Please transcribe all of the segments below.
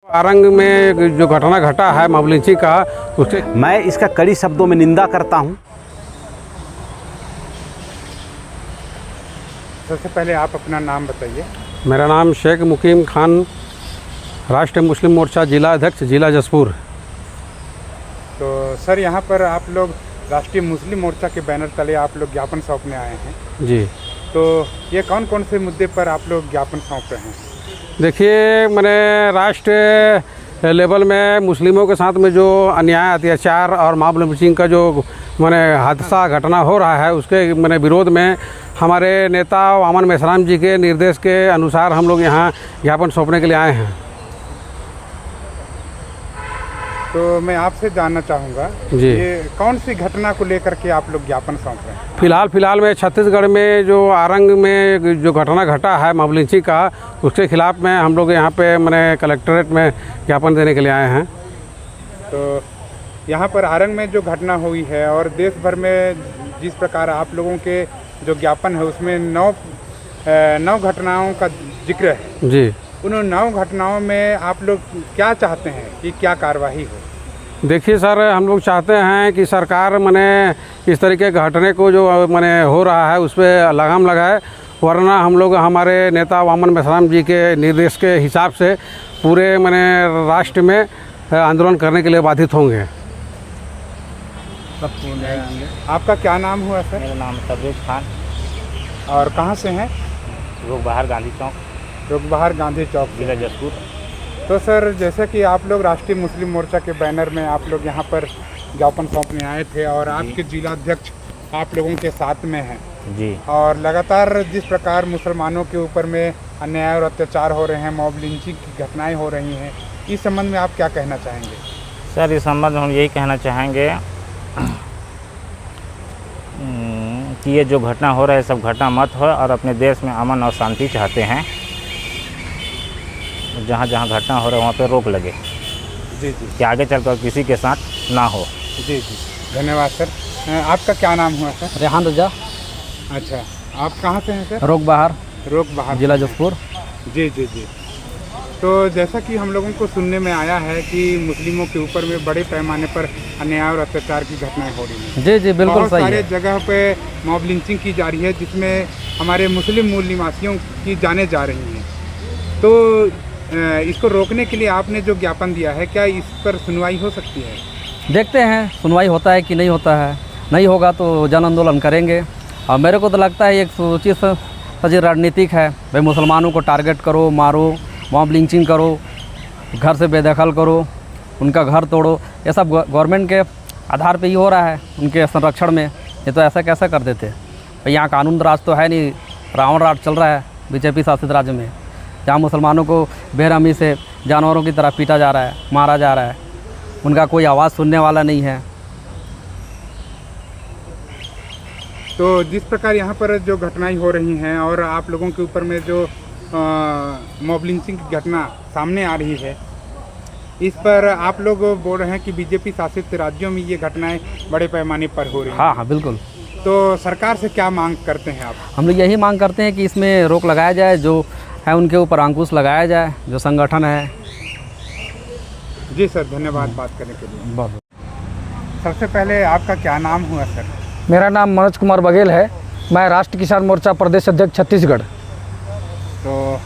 आरंग में जो घटना घटा है मॉब लिंचिंग का, उससे मैं इसका कड़ी शब्दों में निंदा करता हूं। सबसे पहले आप अपना नाम बताइए। मेरा नाम शेख मुकीम खान, राष्ट्रीय मुस्लिम मोर्चा जिला अध्यक्ष, जिला जसपुर। तो सर, यहाँ पर आप लोग राष्ट्रीय मुस्लिम मोर्चा के बैनर तले आप लोग ज्ञापन सौंपने आए हैं जी। तो ये कौन कौन से मुद्दे पर आप लोग ज्ञापन सौंप रहे हैं? देखिए, मैंने राष्ट्रीय लेवल में मुस्लिमों के साथ में जो अन्याय, अत्याचार और मॉब लिंचिंग का जो हादसा घटना हो रहा है, उसके विरोध में हमारे नेता वामन मेश्राम जी के निर्देश के अनुसार हम लोग यहाँ ज्ञापन सौंपने के लिए आए हैं। तो मैं आपसे जानना चाहूँगा जी, ये कौन सी घटना को लेकर के आप लोग ज्ञापन सौंप रहे हैं? फिलहाल में छत्तीसगढ़ में जो आरंग में जो घटना घटा है मॉब लिंचिंग का, उसके खिलाफ में हम लोग यहाँ पे कलेक्ट्रेट में ज्ञापन देने के लिए आए हैं। तो यहाँ पर आरंग में जो घटना हुई है और देश भर में जिस प्रकार आप लोगों के जो ज्ञापन है उसमें 9 घटनाओं का जिक्र है जी। उन 9 घटनाओं में आप लोग क्या चाहते हैं कि क्या कार्रवाई हो? देखिए सर, हम लोग चाहते हैं कि सरकार इस तरीके के घटने को जो हो रहा है उस पर लगाम लगाए, वरना हम लोग हमारे नेता वामन मेश्राम जी के निर्देश के हिसाब से पूरे राष्ट्र में आंदोलन करने के लिए बाधित होंगे। आपका क्या नाम हुआ सर? मेरा नाम तबरेज खान, और कहाँ से हैं? रोगबाहर गांधी चौक, रोगबाहर गांधी चौक, जिला जसपुर। तो सर, जैसे कि आप लोग राष्ट्रीय मुस्लिम मोर्चा के बैनर में आप लोग यहाँ पर ज्ञापन सौंपने आए थे और आपके जिला अध्यक्ष आप लोगों के साथ में हैं जी, और लगातार जिस प्रकार मुसलमानों के ऊपर में अन्याय और अत्याचार हो रहे हैं, मॉब लिंचिंग की घटनाएं हो रही हैं, इस संबंध में आप क्या कहना चाहेंगे? सर इस संबंध में हम यही कहना चाहेंगे कि ये जो घटना हो रहा है सब घटना मत हो और अपने देश में अमन और शांति चाहते हैं। जहाँ जहाँ घटना हो रहा है वहाँ पे रोक लगे जी कि आगे चलकर किसी के साथ ना हो। जी। धन्यवाद सर। आपका क्या नाम हुआ सर? रेहान रजा। अच्छा, आप कहाँ से हैं सर? रोगबाहर जिला जसपुर। जी। तो जैसा कि हम लोगों को सुनने में आया है कि मुस्लिमों के ऊपर में बड़े पैमाने पर अन्याय और अत्याचार की घटनाएं हो रही हैं। जी बिल्कुल बहुत सही सारे है। जगह पे मॉब लिंचिंग की जा रही है जिसमें हमारे मुस्लिम मूल निवासियों की जानें जा रही हैं। तो इसको रोकने के लिए आपने जो ज्ञापन दिया है, क्या इस पर सुनवाई हो सकती है? देखते हैं सुनवाई होता है कि नहीं होता है। नहीं होगा तो जन आंदोलन करेंगे। और मेरे को तो लगता है एक सोचित सजी रणनीतिक है। भाई मुसलमानों को टारगेट करो, मारो, मॉब लिंचिंग करो, घर से बेदखल करो, उनका घर तोड़ो। ये सब गवर्नमेंट के आधार पे ही हो रहा है, उनके संरक्षण में। ये तो ऐसा कैसे कर देते? भाई यहाँ कानून राज तो है नहीं, रावण राज चल रहा है बीजेपी शासित राज्य में, जहाँ मुसलमानों को बेरहमी से जानवरों की तरह पीटा जा रहा है, मारा जा रहा है। उनका कोई आवाज़ सुनने वाला नहीं है। तो जिस प्रकार यहाँ पर जो घटनाएं हो रही हैं और आप लोगों के ऊपर में जो मॉब लिंचिंग की घटना सामने आ रही है, इस पर आप लोग बोल रहे हैं कि बीजेपी शासित राज्यों में ये घटनाएं बड़े पैमाने पर हो रही हैं। हाँ बिल्कुल। तो सरकार से क्या मांग करते हैं आप? हम लोग यही मांग करते हैं कि इसमें रोक लगाया जाए, जो है उनके ऊपर अंकुश लगाया जाए, जो संगठन है। जी सर, धन्यवाद बात करने के लिए। सबसे पहले आपका क्या नाम हुआ सर? मेरा नाम मनोज कुमार बघेल है। मैं राष्ट्रीय किसान मोर्चा प्रदेश अध्यक्ष छत्तीसगढ़। तो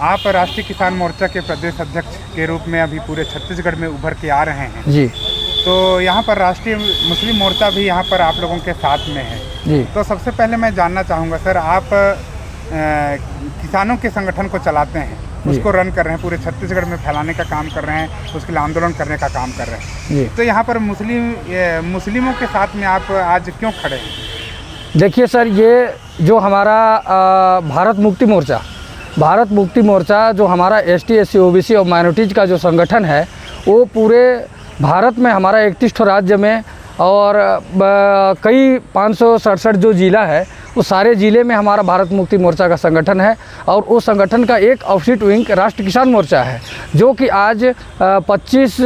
आप राष्ट्रीय किसान मोर्चा के प्रदेश अध्यक्ष के रूप में अभी पूरे छत्तीसगढ़ में उभर के आ रहे हैं जी। तो यहाँ पर राष्ट्रीय मुस्लिम मोर्चा भी यहाँ पर आप लोगों के साथ में है जी। तो सबसे पहले मैं जानना चाहूँगा सर, आप किसानों के संगठन को चलाते हैं, उसको रन कर रहे हैं, पूरे छत्तीसगढ़ में फैलाने का काम कर रहे हैं, उसके लिए आंदोलन करने का काम कर रहे हैं जी। तो यहाँ पर मुस्लिमों के साथ में आप आज क्यों खड़े हैं? देखिए सर, ये जो हमारा भारत मुक्ति मोर्चा जो हमारा ST SC OBC और माइनॉरिटीज़ का जो संगठन है, वो पूरे भारत में हमारा 31 राज्य में और कई 567 जो ज़िला है, वो सारे ज़िले में हमारा भारत मुक्ति मोर्चा का संगठन है। और उस संगठन का एक ऑफिशियल विंग राष्ट्रीय किसान मोर्चा है, जो कि आज 25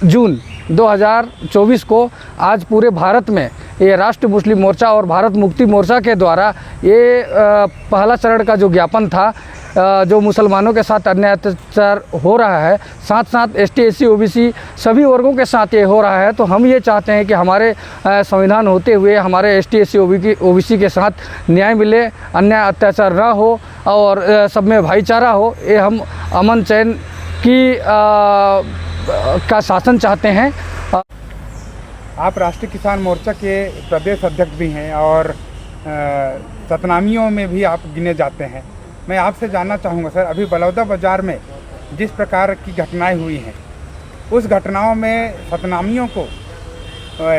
जून 2024 को आज पूरे भारत में ये राष्ट्रीय मुस्लिम मोर्चा और भारत मुक्ति मोर्चा के द्वारा ये पहला चरण का जो ज्ञापन था, जो मुसलमानों के साथ अन्याय अत्याचार हो रहा है, साथ साथ ST SC OBC सभी वर्गों के साथ ये हो रहा है। तो हम ये चाहते हैं कि हमारे संविधान होते हुए हमारे ST SC OBC के साथ न्याय मिले, अन्याय अत्याचार ना हो और सब में भाईचारा हो। ये हम अमन चैन की का शासन चाहते हैं। आप राष्ट्रीय किसान मोर्चा के प्रदेश अध्यक्ष भी हैं और सतनामियों में भी आप गिने जाते हैं। मैं आपसे जानना चाहूँगा सर, अभी बलौदा बाज़ार में जिस प्रकार की घटनाएं हुई हैं, उस घटनाओं में सतनामियों को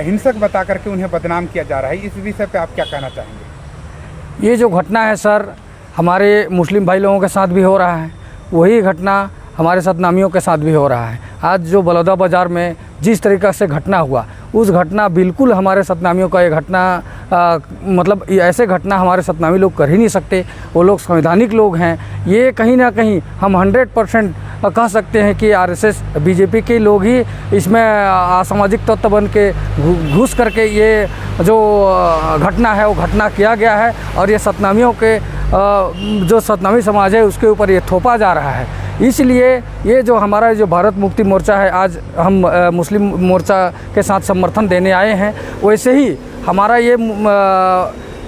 हिंसक बता करके उन्हें बदनाम किया जा रहा है। इस विषय पे आप क्या कहना चाहेंगे? ये जो घटना है सर, हमारे मुस्लिम भाई लोगों के साथ भी हो रहा है, वही घटना हमारे सतनामियों के साथ भी हो रहा है। आज जो बलौदा बाज़ार में जिस तरीक़े से घटना हुआ, उस घटना बिल्कुल हमारे सतनामियों का ये घटना मतलब ऐसे घटना हमारे सतनामी लोग कर ही नहीं सकते। वो लोग संवैधानिक लोग हैं। ये कहीं ना कहीं हम 100% कह सकते हैं कि RSS BJP के लोग ही इसमें असामाजिक तत्व बन के घुस करके ये जो घटना है वो घटना किया गया है और ये सतनामियों के जो सतनामी समाज है उसके ऊपर ये थोपा जा रहा है। इसलिए ये जो हमारा जो भारत मुक्ति मोर्चा है, आज हम मुस्लिम मोर्चा के साथ समर्थन देने आए हैं। वैसे ही हमारा ये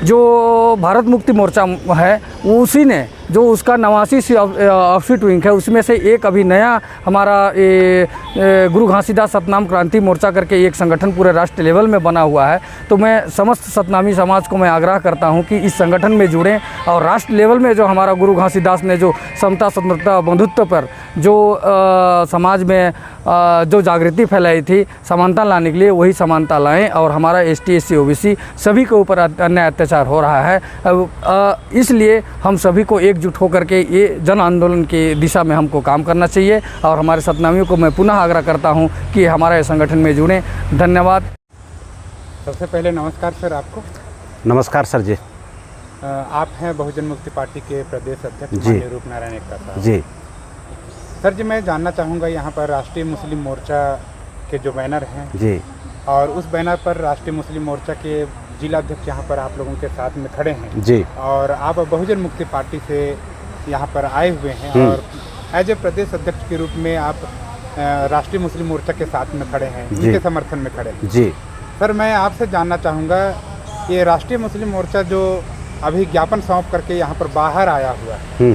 जो भारत मुक्ति मोर्चा है, उसी ने जो उसका 89 ऑफिट विंग है, उसमें से एक अभी नया हमारा गुरु घासीदास सतनाम क्रांति मोर्चा करके एक संगठन पूरे राष्ट्र लेवल में बना हुआ है। तो मैं समस्त सतनामी समाज को मैं आग्रह करता हूं कि इस संगठन में जुड़ें और राष्ट्र लेवल में जो हमारा गुरु घासीदास ने जो समता, स्वतंत्रता, बंधुत्व पर जो समाज में जो जागृति फैलाई थी, समानता लाने के लिए, वही समानता लाएं और हमारा ST SC OBC सभी के ऊपर अन्याय अत्याचार हो रहा है। इसलिए हम सभी को एकजुट होकर के ये जन आंदोलन की दिशा में हमको काम करना चाहिए और हमारे सतनामियों को मैं पुनः आग्रह करता हूं कि हमारे संगठन में जुड़ें। धन्यवाद। सबसे पहले नमस्कार सर आपको। नमस्कार सर जी। आप हैं बहुजन मुक्ति पार्टी के प्रदेश अध्यक्ष जी। माननीय रूपनारायण एक्का साहब। जी सर जी, मैं जानना चाहूँगा, यहाँ पर राष्ट्रीय मुस्लिम मोर्चा के जो बैनर हैं जी, और उस बैनर पर राष्ट्रीय मुस्लिम मोर्चा के जिला अध्यक्ष यहाँ पर आप लोगों के साथ में खड़े हैं जी, और आप बहुजन मुक्ति पार्टी से यहाँ पर आए हुए हैं और एज ए प्रदेश अध्यक्ष के रूप में आप राष्ट्रीय मुस्लिम मोर्चा के साथ में खड़े हैं, उनके समर्थन में खड़े हैं। जी सर, मैं आपसे जानना चाहूँगा, ये राष्ट्रीय मुस्लिम मोर्चा जो अभी ज्ञापन सौंप करके यहाँ पर बाहर आया हुआ है,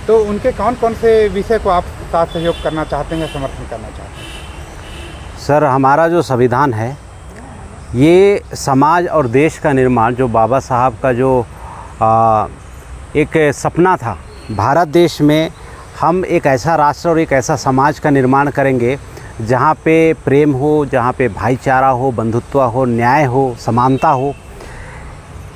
तो उनके कौन कौन से विषय को आप साथ सहयोग करना चाहते हैं, समर्थन करना चाहते हैं? सर, हमारा जो संविधान है, ये समाज और देश का निर्माण, जो बाबा साहब का जो एक सपना था, भारत देश में हम एक ऐसा राष्ट्र और एक ऐसा समाज का निर्माण करेंगे जहाँ पे प्रेम हो, जहाँ पे भाईचारा हो, बंधुत्व हो, न्याय हो, समानता हो।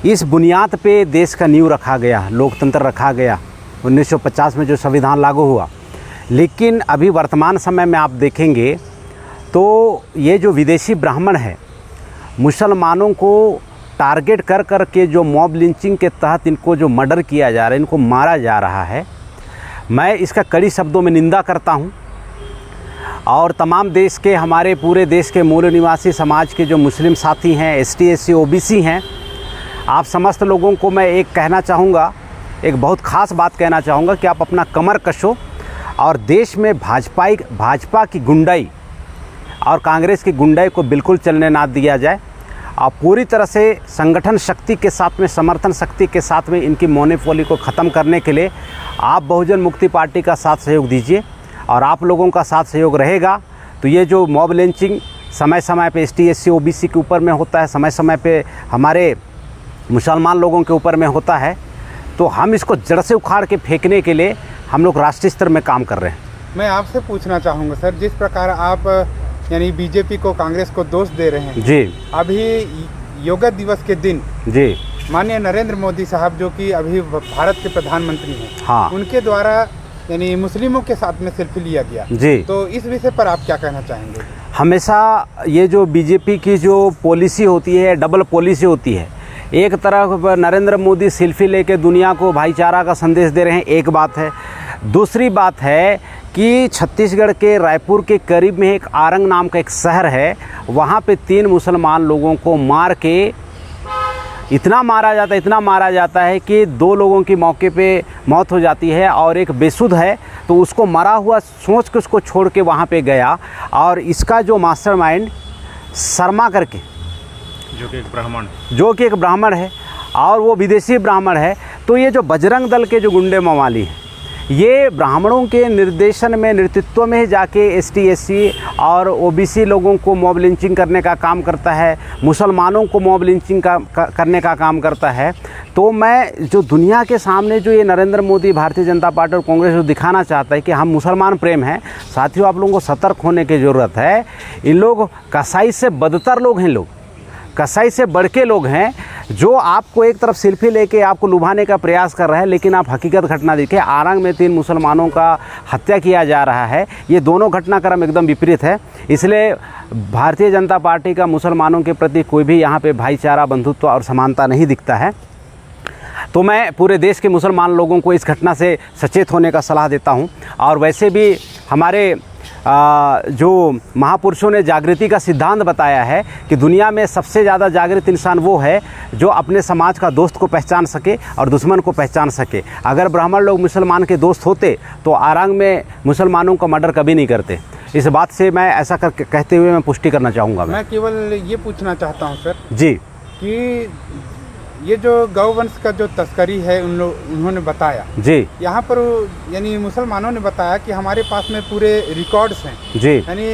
इस बुनियाद पे देश का नींव रखा गया, लोकतंत्र रखा गया 1950 में जो संविधान लागू हुआ। लेकिन अभी वर्तमान समय में आप देखेंगे तो ये जो विदेशी ब्राह्मण है, मुसलमानों को टारगेट कर कर के जो मॉब लिंचिंग के तहत इनको जो मर्डर किया जा रहा है, इनको मारा जा रहा है, मैं इसका कड़ी शब्दों में निंदा करता हूं। और तमाम देश के, हमारे पूरे देश के मूल निवासी समाज के जो मुस्लिम साथी हैं, ST SC OBC हैं, आप समस्त लोगों को मैं एक कहना चाहूँगा, एक बहुत ख़ास बात कहना चाहूँगा कि आप अपना कमर कशो और देश में भाजपा की गुंडाई और कांग्रेस की गुंडाई को बिल्कुल चलने ना दिया जाए और पूरी तरह से संगठन शक्ति के साथ में, समर्थन शक्ति के साथ में इनकी मोनोपोली को ख़त्म करने के लिए आप बहुजन मुक्ति पार्टी का साथ सहयोग दीजिए। और आप लोगों का साथ सहयोग रहेगा तो ये जो मॉब लिंचिंग समय समय पे ST SC OBC के ऊपर में होता है, समय समय पे हमारे मुसलमान लोगों के ऊपर में होता है, तो हम इसको जड़ से उखाड़ के फेंकने के लिए हम लोग राष्ट्रीय स्तर में काम कर रहे हैं। मैं आपसे पूछना चाहूँगा सर, जिस प्रकार आप यानी BJP को, कांग्रेस को दोष दे रहे हैं जी, अभी योगा दिवस के दिन जी, माननीय नरेंद्र मोदी साहब जो कि अभी भारत के प्रधानमंत्री हैं, हाँ, उनके द्वारा यानी मुस्लिमों के साथ में सेल्फी लिया गया जी, तो इस विषय पर आप क्या कहना चाहेंगे? हमेशा ये जो BJP की जो पॉलिसी होती है, डबल पॉलिसी होती है। एक तरफ नरेंद्र मोदी सेल्फी लेके दुनिया को भाईचारा का संदेश दे रहे हैं, एक बात है। दूसरी बात है कि छत्तीसगढ़ के रायपुर के करीब में एक आरंग नाम का एक शहर है, वहाँ पे 3 मुसलमान लोगों को मार के इतना मारा जाता है कि 2 लोगों की मौके पे मौत हो जाती है और एक बेसुध है तो उसको मरा हुआ सोच के उसको छोड़ के वहाँ पे गया। और इसका जो मास्टरमाइंड शर्मा करके, जो कि एक ब्राह्मण है और वो विदेशी ब्राह्मण है। तो ये जो बजरंग दल के जो गुंडे मवाली हैं, ये ब्राह्मणों के निर्देशन में, नेतृत्व में जाके ST SC और OBC लोगों को मॉब लिंचिंग करने का काम करता है, मुसलमानों को मॉब लिंचिंग करने का काम करता है। तो मैं जो दुनिया के सामने जो ये नरेंद्र मोदी, भारतीय जनता पार्टी और कांग्रेस जो दिखाना चाहता है कि हम मुसलमान प्रेम हैं, साथियों आप लोगों को सतर्क होने की ज़रूरत है। इन लोग कसाई से बदतर लोग हैं, लोग कसाई से बढ़ के लोग हैं, जो आपको एक तरफ सेल्फी लेके आपको लुभाने का प्रयास कर रहे हैं, लेकिन आप हकीकत घटना देखिए। आरंग में 3 मुसलमानों का हत्या किया जा रहा है। ये दोनों घटनाक्रम एकदम विपरीत है। इसलिए भारतीय जनता पार्टी का मुसलमानों के प्रति कोई भी यहाँ पे भाईचारा, बंधुत्व और समानता नहीं दिखता है। तो मैं पूरे देश के मुसलमान लोगों को इस घटना से सचेत होने का सलाह देता हूँ। और वैसे भी हमारे जो महापुरुषों ने जागृति का सिद्धांत बताया है कि दुनिया में सबसे ज़्यादा जागृत इंसान वो है जो अपने समाज का दोस्त को पहचान सके और दुश्मन को पहचान सके। अगर ब्राह्मण लोग मुसलमान के दोस्त होते तो आरंग में मुसलमानों का मर्डर कभी नहीं करते। इस बात से मैं ऐसा कहते हुए मैं पुष्टि करना चाहूँगा। मैं केवल ये पूछना चाहता हूँ सर जी कि ये जो गौवंश का जो तस्करी है उन्होंने बताया जी, यहाँ पर यानी मुसलमानों ने बताया कि हमारे पास में पूरे रिकॉर्ड्स हैं जी, यानी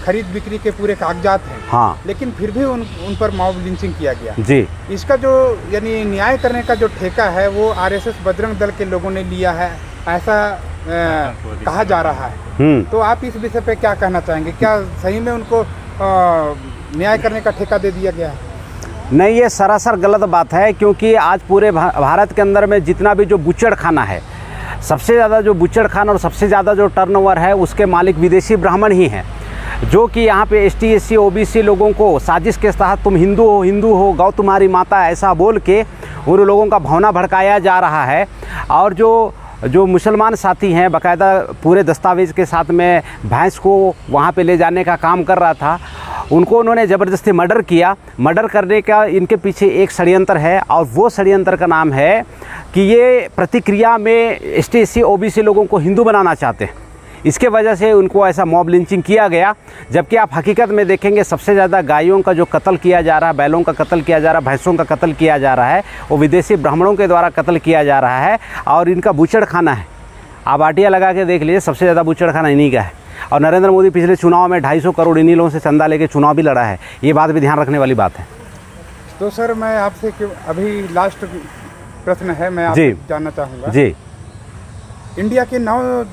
खरीद बिक्री के पूरे कागजात हैं। हाँ, लेकिन फिर भी उन पर मॉब लिंचिंग किया गया जी। इसका जो यानी न्याय करने का जो ठेका है वो RSS बजरंग दल के लोगों ने लिया है, ऐसा कहा जा रहा है। तो आप इस विषय पे क्या कहना चाहेंगे? क्या सही में उनको न्याय करने का ठेका दे दिया गया है? नहीं, ये सरासर गलत बात है, क्योंकि आज पूरे भारत के अंदर में जितना भी जो बुच्चड़ खाना है, सबसे ज़्यादा जो बुच्चड़ खाना और सबसे ज़्यादा जो टर्नओवर है उसके मालिक विदेशी ब्राह्मण ही हैं, जो कि यहाँ पे ST SC OBC लोगों को साजिश के तहत तुम हिंदू हो, गौ तुम्हारी माता, ऐसा बोल के उन लोगों का भावना भड़काया जा रहा है। और जो मुसलमान साथी हैं, बाकायदा पूरे दस्तावेज़ के साथ में भैंस को वहाँ पे ले जाने का काम कर रहा था, उनको उन्होंने ज़बरदस्ती मर्डर किया। मर्डर करने का इनके पीछे एक षड्यंत्र है और वो षड्यंत्र का नाम है कि ये प्रतिक्रिया में ST SC OBC लोगों को हिंदू बनाना चाहते हैं। इसके वजह से उनको ऐसा मॉब लिंचिंग किया गया। जबकि आप हकीकत में देखेंगे सबसे ज़्यादा गायों का जो कत्ल किया जा रहा है, बैलों का कत्ल किया जा रहा है, भैंसों का कत्ल किया जा रहा है, वो विदेशी ब्राह्मणों के द्वारा कत्ल किया जा रहा है। और इनका बुचड़ खाना है, आप आटिया लगा के देख लीजिए, सबसे ज़्यादा बुचड़ खाना इन्हीं का है। और नरेंद्र मोदी पिछले चुनाव में 250 करोड़ इन्हीं लोगों से चंदा लेके चुनाव भी लड़ा है। ये बात भी ध्यान रखने वाली बात है। तो सर मैं आपसे अभी लास्ट प्रश्न है, मैं आपसे जानना चाहूँगा जी। इंडिया के 9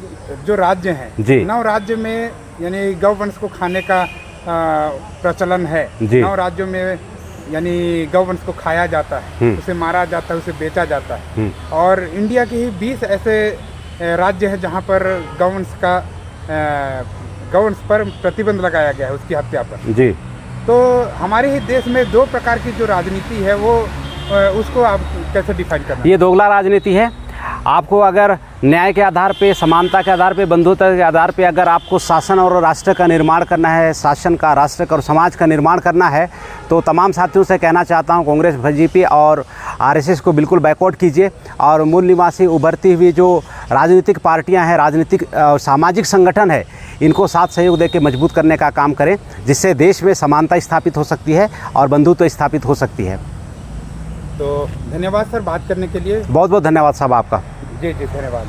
जो राज्य हैं, 9 राज्य में यानी गौवंश को खाने का प्रचलन है। 9 राज्यों में यानी गौवंश को खाया जाता है, उसे मारा जाता है, उसे बेचा जाता है। और इंडिया के ही 20 ऐसे राज्य हैं जहाँ पर गौवंश पर प्रतिबंध लगाया गया है, उसकी हत्या पर जी। तो हमारे ही देश में 2 प्रकार की जो राजनीति है वो उसको आप कैसे डिफाइन करना? ये दोगला राजनीति है। आपको अगर न्याय के आधार पे, समानता के आधार पे, बंधुता के आधार पे अगर आपको शासन और राष्ट्र का निर्माण करना है, शासन का, राष्ट्र का और समाज का निर्माण करना है, तो तमाम साथियों से कहना चाहता हूं, कांग्रेस, BJP और RSS को बिल्कुल बैकआउट कीजिए और मूल निवासी उभरती हुई जो राजनीतिक पार्टियां हैं, राजनीतिक और सामाजिक संगठन है, इनको साथ सहयोग देकर मजबूत करने का काम करें, जिससे देश में समानता स्थापित हो सकती है और बंधुत्व स्थापित हो सकती है। तो धन्यवाद सर बात करने के लिए। बहुत बहुत धन्यवाद साहब आपका। जी जी धन्यवाद।